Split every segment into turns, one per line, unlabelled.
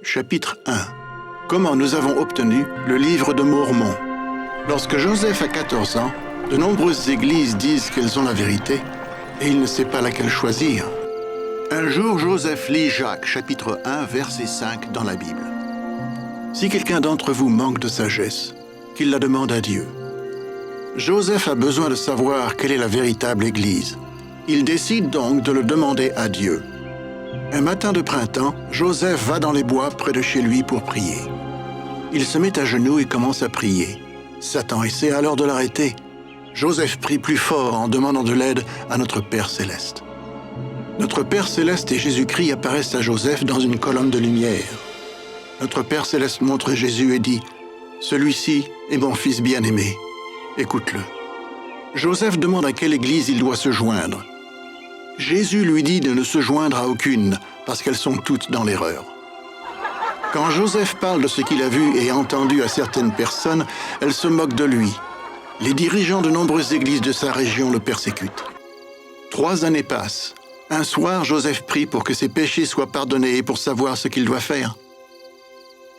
Chapitre 1. Comment nous avons obtenu le livre de Mormon. Lorsque Joseph a 14 ans, de nombreuses églises disent qu'elles ont la vérité et il ne sait pas laquelle choisir. Un jour, Joseph lit Jacques, chapitre 1, verset 5 dans la Bible. Si quelqu'un d'entre vous manque de sagesse, qu'il la demande à Dieu. Joseph a besoin de savoir quelle est la véritable Église. Il décide donc de le demander à Dieu. Un matin de printemps, Joseph va dans les bois près de chez lui pour prier. Il se met à genoux et commence à prier. Satan essaie alors de l'arrêter. Joseph prie plus fort en demandant de l'aide à notre Père Céleste. Notre Père Céleste et Jésus-Christ apparaissent à Joseph dans une colonne de lumière. Notre Père Céleste montre Jésus et dit « Celui-ci est mon Fils bien-aimé. Écoute-le. » Joseph demande à quelle église il doit se joindre. Jésus lui dit de ne se joindre à aucune, parce qu'elles sont toutes dans l'erreur. Quand Joseph parle de ce qu'il a vu et entendu à certaines personnes, elles se moquent de lui. Les dirigeants de nombreuses églises de sa région le persécutent. 3 années passent. Un soir, Joseph prie pour que ses péchés soient pardonnés et pour savoir ce qu'il doit faire.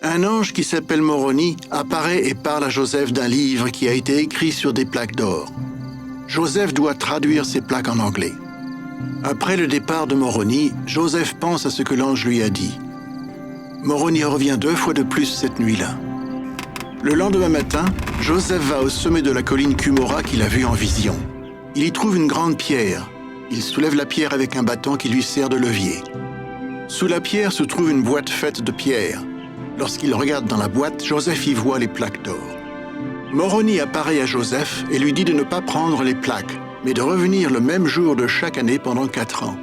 Un ange qui s'appelle Moroni apparaît et parle à Joseph d'un livre qui a été écrit sur des plaques d'or. Joseph doit traduire ces plaques en anglais. Après le départ de Moroni, Joseph pense à ce que l'ange lui a dit. Moroni revient 2 fois de plus cette nuit-là. Le lendemain matin, Joseph va au sommet de la colline Cumorah qu'il a vue en vision. Il y trouve une grande pierre. Il soulève la pierre avec un bâton qui lui sert de levier. Sous la pierre se trouve une boîte faite de pierre. Lorsqu'il regarde dans la boîte, Joseph y voit les plaques d'or. Moroni apparaît à Joseph et lui dit de ne pas prendre les plaques, mais de revenir le même jour de chaque année pendant 4 ans.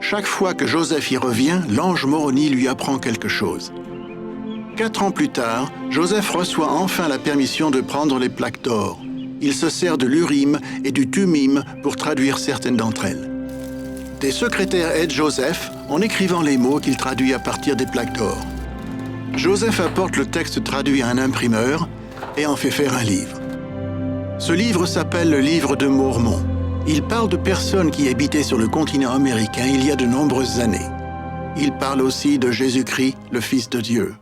Chaque fois que Joseph y revient, l'ange Moroni lui apprend quelque chose. 4 ans plus tard, Joseph reçoit enfin la permission de prendre les plaques d'or. Il se sert de l'Urim et du Thummim pour traduire certaines d'entre elles. Des secrétaires aident Joseph en écrivant les mots qu'il traduit à partir des plaques d'or. Joseph apporte le texte traduit à un imprimeur et en fait faire un livre. Ce livre s'appelle le livre de Mormon. Il parle de personnes qui habitaient sur le continent américain il y a de nombreuses années. Il parle aussi de Jésus-Christ, le Fils de Dieu.